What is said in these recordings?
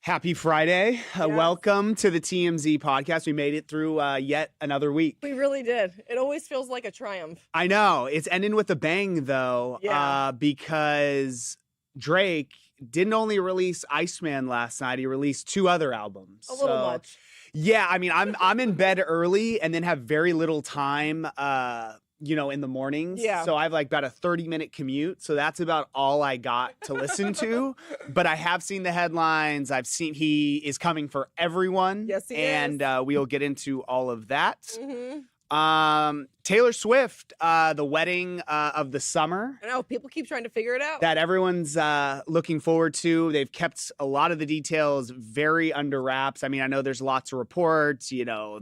Happy Friday. Yes. Welcome to the TMZ podcast. We made it through yet another week. We really did. It always feels like a triumph. I know. It's ending with a bang, though, because Drake didn't only release Iceman last night. He released 2 other albums. A little much. Yeah, I mean, I'm in bed early and then have very little time, in the mornings. Yeah. So I've like about a 30-minute commute. So that's about all I got to listen to. But I have seen the headlines. I've seen he is coming for everyone. Yes, he is. And we'll get into all of that. Mm-hmm. Taylor Swift, the wedding of the summer. I know, people keep trying to figure it out. That everyone's looking forward to. They've kept a lot of the details very under wraps. I mean, I know there's lots of reports,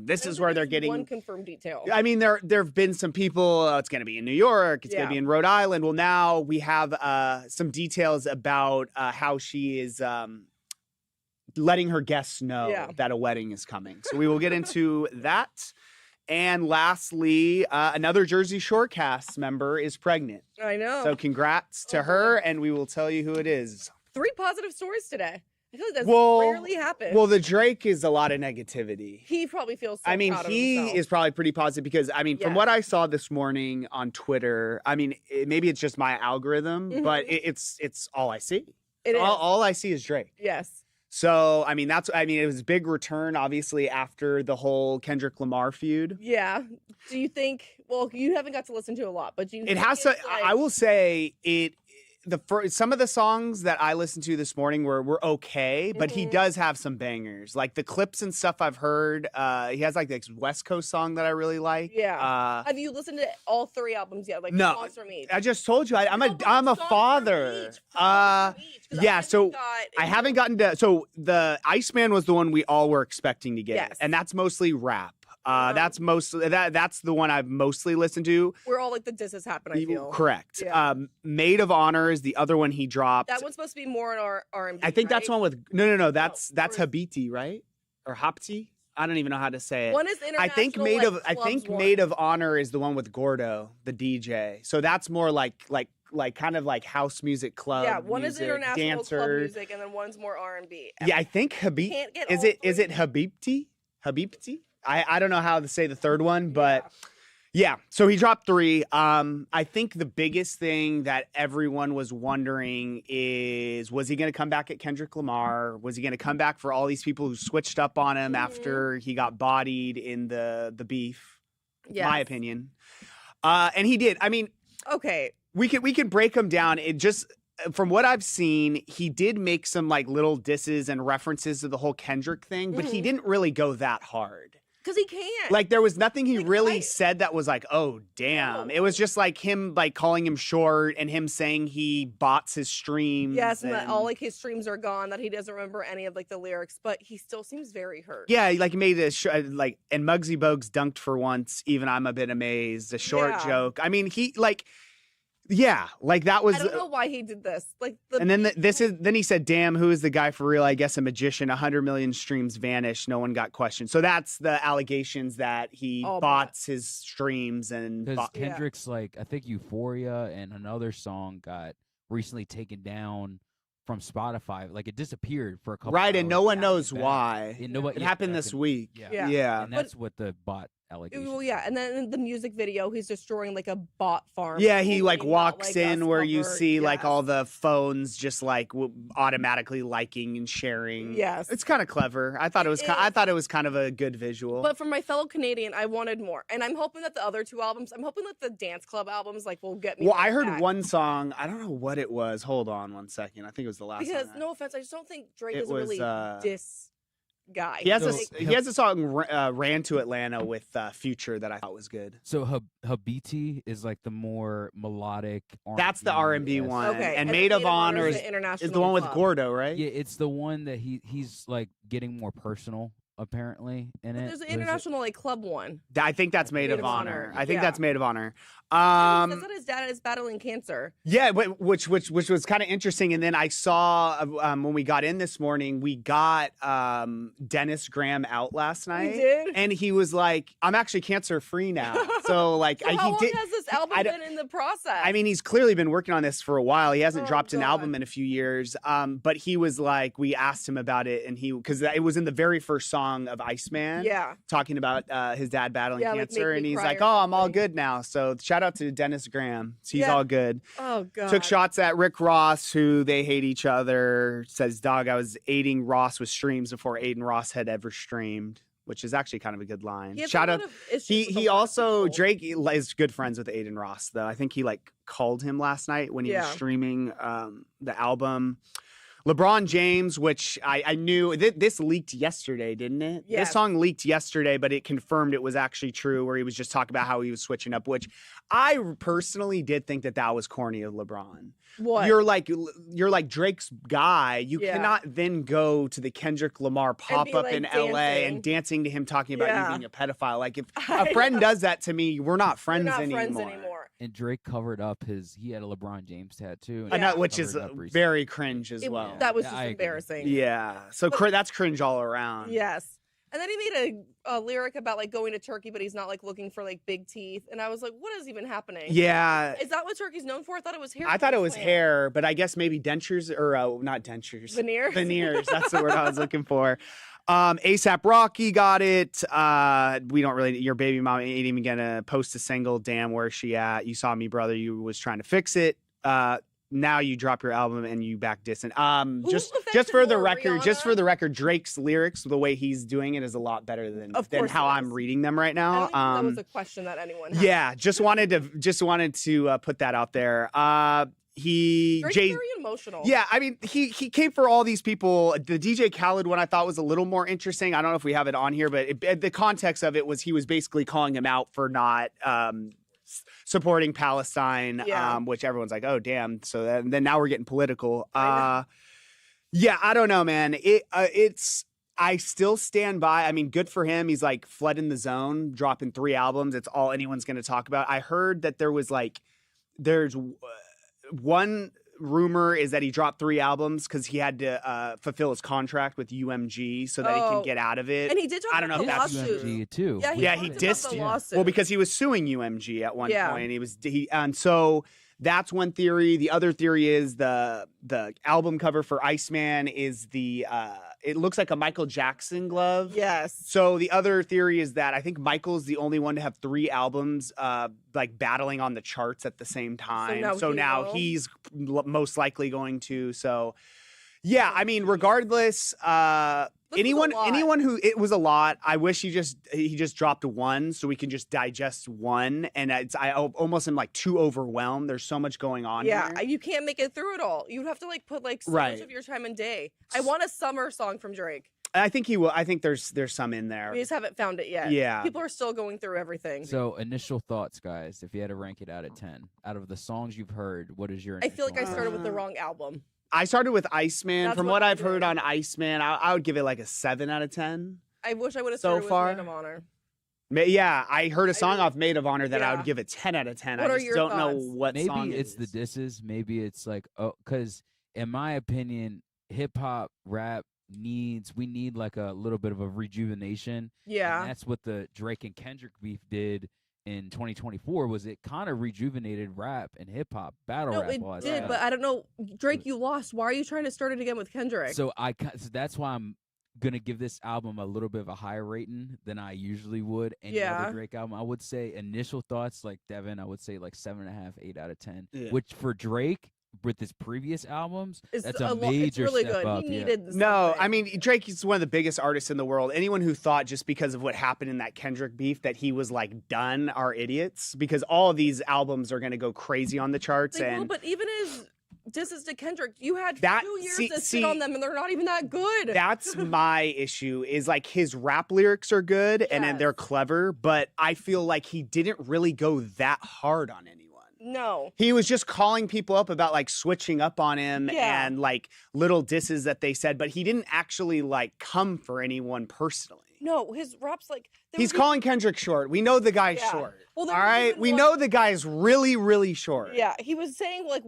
this is where they're getting one confirmed detail. I mean, there have been some people, it's going to be in New York, it's going to be in Rhode Island. Well, now we have some details about how she is letting her guests know that a wedding is coming. So we will get into that. And lastly, another Jersey Shore cast member is pregnant. I know. So congrats to her, and we will tell you who it is. 3 positive stories today. I feel like that's rarely happens. Well, the Drake is a lot of negativity. He probably feels so proud of he himself. is probably pretty positive because, from what I saw this morning on Twitter, maybe it's just my algorithm, but it's all I see. All I see is Drake. Yes. So, it was a big return, obviously, after the whole Kendrick Lamar feud. Yeah. Do you think, you haven't got to listen to a lot, but do you think it has to, I will say some of the songs that I listened to this morning were okay, but he does have some bangers. Like the clips and stuff I've heard, he has like this West Coast song that I really like. Yeah. Have you listened to all 3 albums yet? Like no, songs from each? I just told you I'm a father. Yeah, so I haven't gotten to. So the Iceman was the one we all were expecting to get, and that's mostly rap. That's the one I've mostly listened to. Where all like the disses happen, I feel. Correct. Yeah. Maid of Honor is the other one he dropped. That one's supposed to be more in our R&B. I think that's one with no. That's Habiti, right? Or Hapti? I don't even know how to say it. One is international. I think Maid of Honor is the one with Gordo, the DJ. So that's more like kind of like house music club. Yeah, one music, is international dancers. club music, and then one's more R&B. Yeah, I think Habib. Is it Habibti? Habibti? I don't know how to say the third one, but yeah. So he dropped 3. I think the biggest thing that everyone was wondering is, was he going to come back at Kendrick Lamar? Was he going to come back for all these people who switched up on him after he got bodied in the beef? Yes. My opinion. And he did. Okay. We can break him down. It just, from what I've seen, he did make some like little disses and references to the whole Kendrick thing, but he didn't really go that hard. Because he can't. Like, there was nothing he really said that was like, oh, damn. No. It was just like him, like, calling him short and him saying he bots his streams. Yes, and that all, like, his streams are gone, that he doesn't remember any of, like, the lyrics, but he still seems very hurt. Yeah, like, he made a, and Muggsy Bogues dunked for once, even I'm a bit amazed, a short joke. He, like... Yeah, like that was. I don't know why he did this. Like, and then then he said, "Damn, who is the guy for real? I guess a magician. 100 million streams vanished. No one got questioned." So that's the allegations that he bots his streams and because Kendrick's like, I think Euphoria and another song got recently taken down from Spotify. Like it disappeared for a couple. Right, hours and no one knows why. It happened this week. Yeah. And that's what the bot allegation. Well, yeah, and then in the music video, he's destroying like a bot farm. Yeah, he like walks in where you see like all the phones just like automatically liking and sharing. Yes, it's kind of clever. I thought it was kind of a good visual. But for my fellow Canadian, I wanted more, and I'm hoping that the other 2 albums, I'm hoping that the dance club albums like will get me. Well, I heard back. One song. I don't know what it was. Hold on one second. I think it was the last. Because song no offense, I just don't think Drake is really this guy. He has a song "Ran to Atlanta" with Future that I thought was good. So Habiti is like the more melodic. R&B. That's the R&B one. Okay. And Maid of Honor is the one with Gordo, right? Yeah, it's the one that he's like getting more personal apparently in But it. there's an Was it- international like club one. I think that's Maid Maid of of Honor. Honor. I think Yeah. that's Maid of Honor. He says that his dad is battling cancer. Yeah, which was kind of interesting. And then I saw when we got in this morning, we got Dennis Graham out last night. did? And he was like, "I'm actually cancer free now." So like, So how he long did. has this album I been in the process? I mean, he's clearly been working on this for a while. He hasn't Oh, dropped an God. album in a few years. But he was like, we asked him about it, and because it was in the very first song of Iceman. yeah. Talking about his dad battling Yeah, like, cancer, Make and Me he's Cry like, or "Oh, I'm all something. good now." So shout out to Dennis Graham. He's Yeah. all good. Oh god. Took shots at Rick Ross, who they hate each other. Says, "Dog, I was aiding Ross with streams before Aiden Ross had ever streamed," which is actually kind of a good line. He has Shout a out. lot of issues He with a he lot of also people. Drake is good friends with Aiden Ross though. I think he like called him last night when he was Yeah. streaming the album. LeBron James, which I knew this leaked yesterday, didn't it? Yes. This song leaked yesterday, but it confirmed it was actually true. Where he was just talking about how he was switching up, which I personally did think that was corny of LeBron. What? You're like Drake's guy. You Yeah. cannot then go to the Kendrick Lamar pop up like, in LA and dancing to him talking about Yeah. you being a pedophile. Like if I a friend know. does that to me, we're not We're friends not anymore. friends anymore. And Drake covered up he had a LeBron James tattoo. and I he know, Yeah. which is covered it up recently. very cringe as well. That was Yeah, just I agree. embarrassing. Yeah. So But- that's cringe all around. Yes. And then he made a lyric about like going to Turkey, but he's not like looking for like big teeth. And I was like, what is even happening? Yeah. Is that what Turkey's known for? I thought it was hair. I thought it was transplant. hair, but I guess maybe dentures or not dentures. Veneers. Veneers. That's the word I was looking for. ASAP Rocky got it. We don't really. Your baby mom ain't even gonna post a single. Damn, where's she at? You saw me, brother. You was trying to fix it. Now you drop your album and you back dissing. Just affected for the more, record, Rihanna? Drake's lyrics, the way he's doing it is a lot better than Of course how it I'm is. reading them right I now. don't think that was a question that anyone had. Yeah, just wanted to put that out there. Drake's very emotional. Yeah, I mean, he came for all these people. The DJ Khaled one I thought was a little more interesting. I don't know if we have it on here, but the context of it was he was basically calling him out for not supporting Palestine, Yeah. which everyone's like, oh, damn. So then now we're getting political. I Yeah, I don't know, man. I still stand by. I mean, good for him. He's like flooding the zone, dropping 3 albums. It's all anyone's going to talk about. I heard that there's one rumor is that he dropped 3 albums because he had to fulfill his contract with UMG so that he can Oh. get out of it. And he did talk I don't know about if the that's lawsuit. UMG too. Yeah, Yeah, he talked about dissed the him. lawsuit. Well, because he was suing UMG at one Yeah. point. And so that's one theory. The other theory is the album cover for Iceman is it looks like a Michael Jackson glove. Yes. So the other theory is that I think Michael's the only one to have 3 albums like battling on the charts at the same time. now he now will? he's most likely going to. So yeah, I mean, regardless, This was a lot. anyone who it was a lot. I wish he just dropped 1 so we can just digest 1. And I almost am like too overwhelmed. There's so much going on. Yeah, here. you can't make it through it all. You'd have to like put like so Right. much of your time and day. I want a summer song from Drake. I think he will. I think there's some in there. We just haven't found it yet. Yeah. People are still going through everything. So initial thoughts, guys. If you had to rank it out of 10, out of the songs you've heard, what is your? I feel like I initial started with the Uh, wrong album. I started with Iceman. That's From what what I I've heard did. on Iceman, I would give it like a 7 out of 10. I wish I would have so started far- with Maid of Honor. Yeah, I heard a song really- off Maid of Honor that I Yeah. would give a 10 out of 10. What I are just your don't know thoughts? what song Maybe it it's the is. disses. Maybe it's like, oh, because in my opinion, hip hop, rap we need like a little bit of a rejuvenation. Yeah. And that's what the Drake and Kendrick beef did in 2024. Was it kind of rejuvenated rap and hip hop, battle No, rap? it all that did, stuff. but I don't know. Drake, you lost. Why are you trying to start it again with Kendrick? So so that's why I'm gonna give this album a little bit of a higher rating than I usually would any Yeah. other Drake album. I would say initial thoughts, like Devin, I would say like 7.5, 8 out of 10. Yeah. Which for Drake with his previous albums, It's that's a a lo- it's major really step good. up. He yeah. needed the No, something. I mean, Drake is one of the biggest artists in the world. Anyone who thought just because of what happened in that Kendrick beef that he was like done are idiots, because all of these albums are going to go crazy on the charts. They will, And but even his disses to Kendrick, you had That- 2 years see- to see, sit on them, and they're not even that good. that's my issue is like his rap lyrics are good and then they're Yes. clever, but I feel like he didn't really go that hard on anyone. No. He was just calling people up about like switching up on him Yeah. and like little disses that they said, but he didn't actually like come for anyone personally. No, his rap's like He's calling Kendrick short. We know the guy's Yeah. short. Well, all there was right, even we one- know the guy's really, really short. Yeah, he was saying like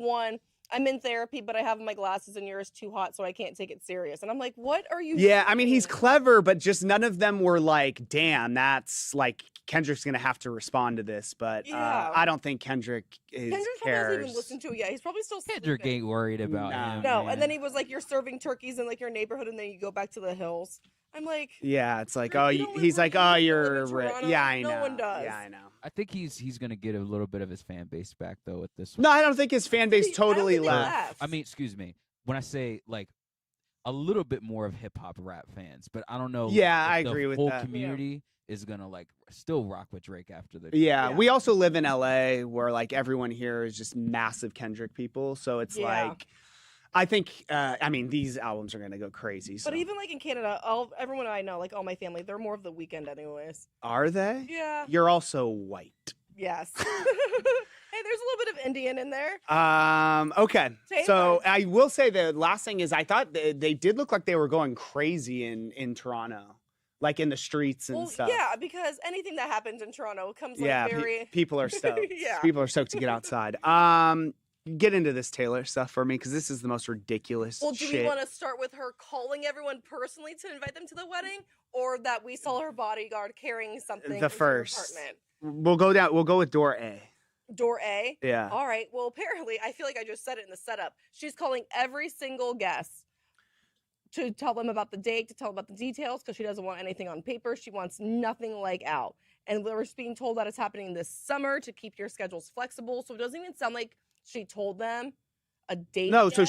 I'm in therapy, but I have my glasses and yours too hot, so I can't take it serious. And I'm like, what are you? Yeah, I mean, he's saying? clever, but just none of them were like, damn, that's like Kendrick's gonna have to respond to this. But Yeah. I don't think Kendrick Kendrick probably hasn't even listened to it yet. He's probably still Kendrick sleeping. ain't worried about No. him. No, man. and then he was like, "You're serving turkeys in like your neighborhood, and then you go back to the hills." I'm like, Yeah, it's like, You oh, don't live he's where like, you oh, live in you're Toronto. yeah, I know. No one does. Yeah, I know. I think he's gonna get a little bit of his fan base back though with this one. No, I don't think his fan base I don't totally think they left. I mean, excuse me. When I say like a little bit more of hip hop rap fans, but I don't know. Yeah, if I the agree with whole that. community is gonna like still rock with Drake after the. Yeah, Yeah. we also live in LA where like everyone here is just massive Kendrick people. So it's Yeah. like, I think, I mean, these albums are going to go crazy. So. but even like in Canada, everyone I know, like all my family, they're more of the weekend anyways. Are they? Yeah. You're also white. Yes. Hey, there's a little bit of Indian in there. Okay. Same So time. I will say the last thing is I thought they did look like they were going crazy in Toronto, like in the streets and Well, stuff. yeah, because anything that happens in Toronto comes like Yeah, very. people are stoked. Yeah. People are stoked to get outside. Get into this Taylor stuff for me because this is the most ridiculous Well, do shit. we want to start with her calling everyone personally to invite them to the wedding, or that we saw her bodyguard carrying something? The into her first. apartment? We'll go down. We'll go with door A. Door A. Yeah. All right. Well, apparently, I feel like I just said it in the setup. She's calling every single guest to tell them about the date, to tell them about the details, because she doesn't want anything on paper. She wants nothing like out. And we're being told that it's happening this summer to keep your schedules flexible. So it doesn't even sound like she told them a date. No, so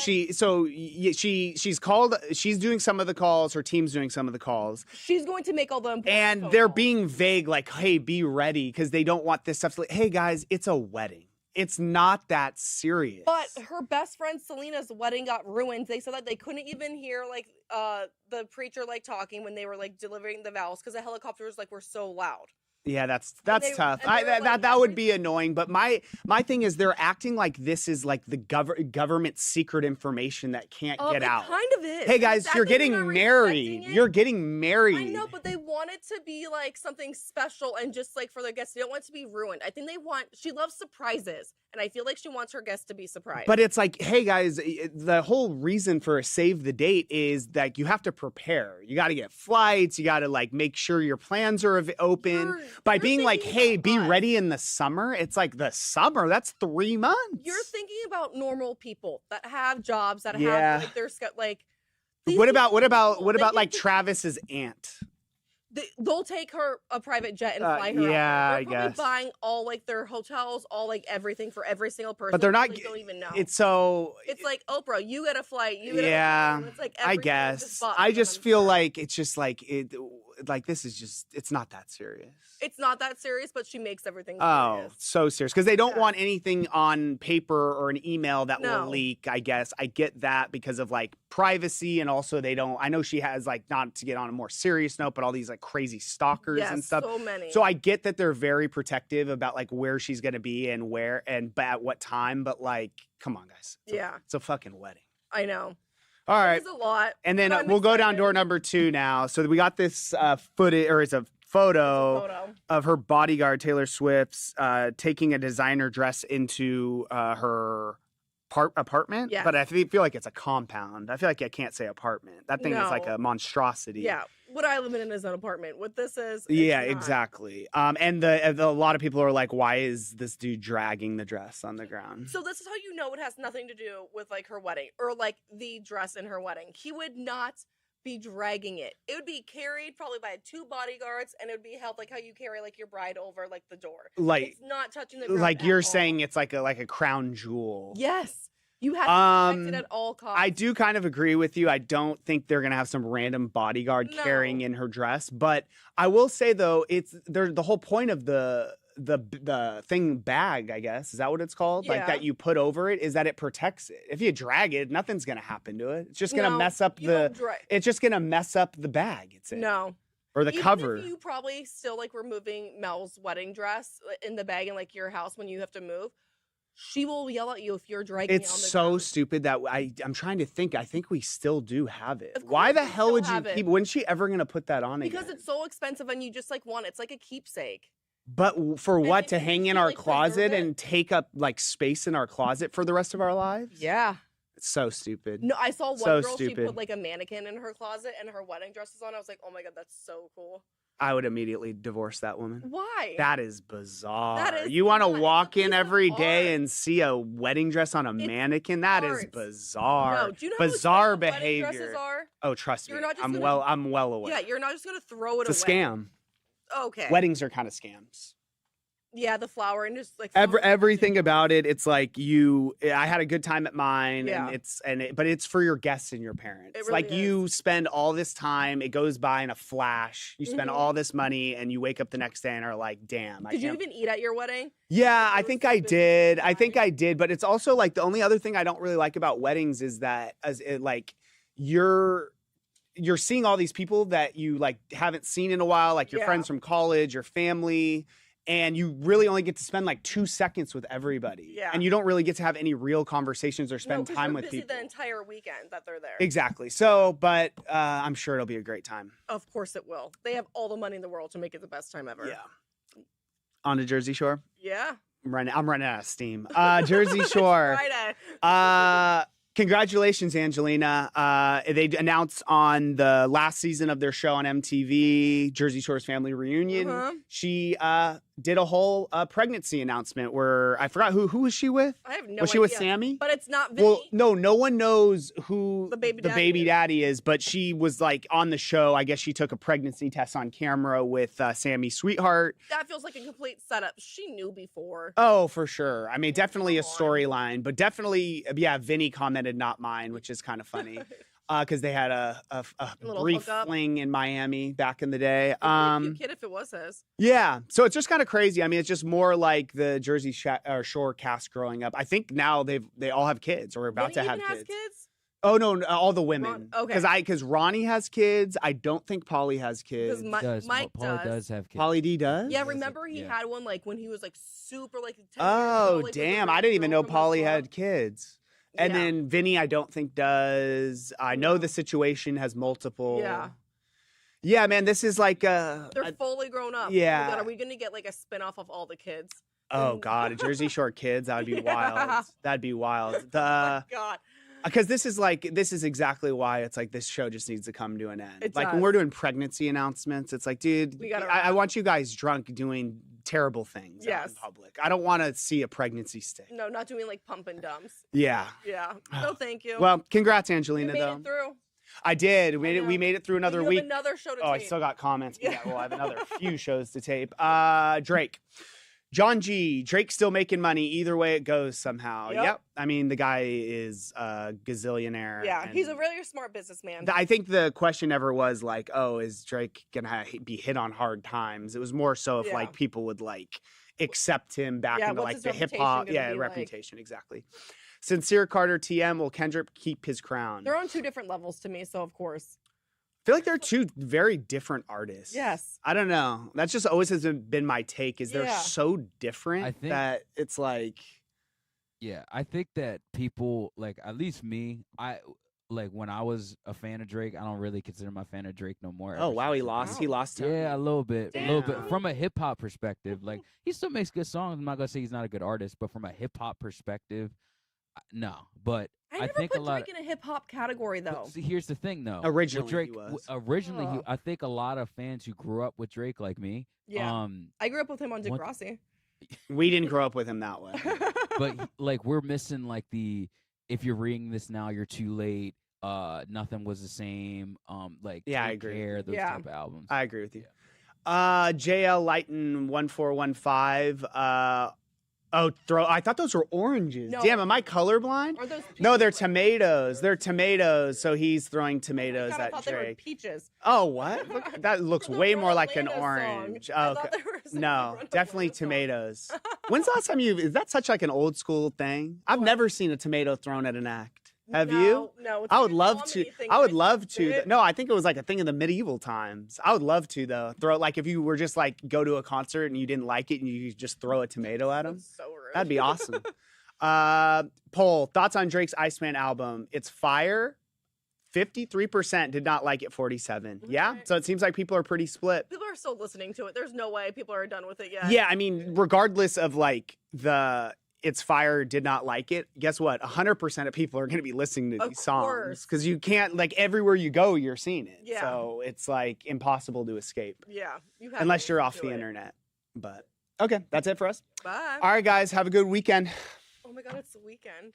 yet. she's called. She's doing some of the calls. Her team's doing some of the calls, She's going to make all the important and phone they're calls. being vague, like, "Hey, be ready," because they don't want this stuff. To, hey, guys, it's a wedding. It's not that serious. But her best friend Selena's wedding got ruined. They said that they couldn't even hear like the preacher like talking when they were like delivering the vows because the helicopters like were so loud. Yeah, that's they- tough. and they were like, That would be annoying. But my thing is they're acting like this is like the government secret information that can't get It out. kind of is. Hey guys, Exactly, you're they're getting not married. respecting it. You're getting married. I know, but they want it to be like something special and just like for their guests. They don't want it to be ruined. I think she loves surprises. And I feel like she wants her guests to be surprised. But it's like, hey guys, the whole reason for a save the date is that you have to prepare. You got to get flights. You got to like make sure your plans are open. By you're being like, thinking hey, about be us. ready in the summer. It's like the summer. That's 3 months. You're thinking about normal people that have jobs that Yeah. have like their like. these What about people are people. They can like do- Travis's aunt? They'll take her a private jet and fly her. yeah, out. I They're probably guess. buying all like their hotels, all like everything for every single person. But they're not. They don't even know. It's so. It's like Oprah. You get a flight. You get Yeah, a flight. It's like I everything is guess. bought I for just them. feel like it's just like it. Like this is just. It's not that serious. It's not that serious, but she makes everything Oh, serious. so serious because they don't Yeah. want anything on paper or an email that No. will leak. I guess I get that because of like privacy and also they don't. I know she has like not to get on a more serious note, but all these like crazy stalkers Yes, and stuff. so many. So I get that they're very protective about like where she's gonna be and where and at what time. But like, come on, guys. Yeah. It's a fucking wedding. I know. All right. It's a lot. And then I'm we'll go down excited. door number 2 now. So we got this footage, or it's a photo Photo. of her bodyguard Taylor Swift's taking a designer dress into her apartment. Yes. But I feel like it's a compound. I feel like I can't say apartment. That thing is like No. a monstrosity. Yeah. What I live in is an apartment. What this is. it's Yeah, not. exactly. And a lot of people are like, why is this dude dragging the dress on the ground? So this is how you know it has nothing to do with like her wedding or like the dress in her wedding. He would not be dragging it. It would be carried probably by 2 bodyguards, and it would be held like how you carry like your bride over like the door. Like, It's not touching the ground. like at you're all. saying it's like a crown jewel. Yes, you have to protect it Um, at all costs. I do kind of agree with you. I don't think they're gonna have some random bodyguard No. carrying in her dress, but I will say though, it's the whole point of the thing bag, I guess. Is that what it's called? Like Yeah. that you put over it is that it protects it. If you drag it, nothing's gonna happen to it. It's just gonna No, mess up you don't it's just gonna mess up the bag it's in. No. Or the Even cover. if you probably still like removing Mel's wedding dress in the bag in like your house when you have to move. She will yell at you if you're dragging It's it on the so ground. stupid that I'm trying to think. I think we still do have it. Of Why course the we hell still would you have it. keep? When's she ever gonna put that on Because again? it's so expensive and you just like want it. It's like a keepsake. But for And what? if To you hang in feel our like preserve closet it- and take up like space in our closet for the rest of our lives? Yeah. It's so stupid. No, I saw one So girl, she stupid. put like a mannequin in her closet and her wedding dress is on. I was like, oh my God, that's so cool. I would immediately divorce that woman. Why? That is bizarre. That is You want to not. It's a walk in piece of every art. day and see a wedding dress on a It's mannequin? That is art. bizarre. No, do you know how Bizarre expensive wedding dresses behavior. are? Oh, trust me. You're not just I'm gonna- well aware. Yeah, you're not just gonna throw it It's a away. scam. Okay. Weddings are kind of scams. Yeah, the flower and just like Everything about it, it's like I had a good time at mine, Yeah. but it's for your guests and your parents. It really Like is. you spend all this time, it goes by in a flash. You spend Mhm. all this money, and you wake up the next day and are like, "Damn, I Did you can't." even eat at your wedding? Yeah, I Those think I stupid did. I think guys. I did, but it's also like the only other thing I don't really like about weddings is that you're seeing all these people that you like haven't seen in a while, like your Yeah. friends from college, your family. And you really only get to spend like 2 seconds with everybody. Yeah. And you don't really get to have any real conversations or No, spend 'cause time you're with busy people. the entire weekend that they're there. Exactly. So, but I'm sure it'll be a great time. Of course it will. They have all the money in the world to make it the best time ever. Yeah. On to Jersey Shore. Yeah. I'm running out of steam. Jersey It's Shore. Friday. Congratulations, Angelina. They announced on the last season of their show on MTV, Jersey Shore's Family Reunion. Uh-huh. She did a whole pregnancy announcement where I forgot who was she with? I have no Was she idea. with Sammy? But it's not Vinny. Well, no one knows who The baby daddy is, but she was like on the show. I guess she took a pregnancy test on camera with Sammy's sweetheart. That feels like a complete setup. She knew before. Oh, for sure. I mean, definitely a Come on. storyline, but definitely, yeah, Vinny commented not mine, which is kind of funny because they had a Little brief hookup. fling in Miami back in the day. It'd be a cute kid if it was his. Yeah, so it's just kind of crazy. I mean, it's just more like the Jersey Shore cast growing up. I think now they all have kids or are about Vinny to have even kids. has kids? Oh no, all the women. okay. Because Ronnie has kids. I don't think Polly has kids. Because Does Mike Paula does. does have kids. Polly D does. Yeah, Yes, remember he yeah. had one like when he was like super like 10 years Oh old, like, with the damn! rich I didn't even girl know from the Polly club. had kids. And Yeah. then Vinny, I don't think does. I know No. the situation has multiple. Yeah. Yeah, man. This is like They're fully grown up. Oh my yeah. God, are we gonna get like a spin-off of all the kids? oh god, a Jersey Shore kids. That would be Yeah. wild. That'd be wild. Oh my God. Because this is exactly why it's like this show just needs to come to an end. It Like when does. we're doing pregnancy announcements, it's like, dude, We gotta I wrap. want you guys drunk doing terrible things out in Yes. public. I don't want to see a pregnancy stick. No, not doing like pump and dumps. Yeah. Yeah. No, thank you. Well, congrats, you Angelina. made though it through. I did. We know. made it through another you week. Have another show to Oh, I tape. still got comments. But yeah, Yeah. well, I have another few shows to tape. Drake. John G. Drake's still making money either way it goes somehow. Yep. I mean, the guy is a gazillionaire. Yeah, he's a and really smart businessman. I think the question never was like, oh, is Drake going to be hit on hard times? It was more so if Yeah. like people would like accept him back Yeah, into what's like his the hip reputation hop. gonna Yeah, be like? reputation. Exactly. Sincere Carter TM. Will Kendrick keep his crown? They're on two different levels to me, so of course. I feel like they're two very different artists. Yes. I don't know. That's just always has been my take. Is they're Yeah. so different I think- that it's like, Yeah, I think that people like at least me. I like when I was a fan of Drake. I don't really consider my fan of Drake no more. oh ever wow, since he it lost. came He Wow. lost. out. Yeah, a little bit, Damn. from a hip hop perspective. Like he still makes good songs. I'm not gonna say he's not a good artist, but from a hip hop perspective, no. But I I never think put a lot. Drake in a hip hop category But though. see, here's the thing, though. Originally with Drake, he was. originally, Oh. I think a lot of fans who grew up with Drake, like me, Yeah. I grew up with him on what- Degrassi. We didn't grow up with him that way. but like we're missing like the if you're reading this now, you're too late. Nothing was the same. Like Yeah, I Take agree. Care, those Yeah. type of albums. I agree with you. JL Lighton 1415. I thought those were oranges. No. Damn, am I colorblind? Are those No, they're peaches? tomatoes. They're tomatoes. So he's throwing Oh my tomatoes God, I at thought they were Drake. peaches. Oh, what? That looks The way more like an Orlando song. orange. I Oh, thought okay. they were singing No, the definitely Orlando song. tomatoes. When's the last time is that such like an old school thing? I've What? never seen a tomato thrown at an act. Have you? No. It's I like would a love comedy to. thing, I but would love to. it. No, I think it was like a thing in the medieval times. I would love to though. Throw like if you were just like go to a concert and you didn't like it and you just throw a tomato at them. That's so rude. That'd be awesome. Poll, thoughts on Drake's Iceman album. It's fire. 53% did not like it, 47. Yeah, Okay. so it seems like people are pretty split. People are still listening to it. There's no way people are done with it yet. Yeah, I mean, regardless of like the it's fire did not like it, guess what? 100% of people are going to be listening to Of these songs course. because you can't, like, everywhere you go, you're seeing it. Yeah. So it's like impossible to escape Yeah. You have to unless you're listen off to the it. internet. But okay, that's it for us. Bye. All right, guys, have a good weekend. Oh my God, it's the weekend.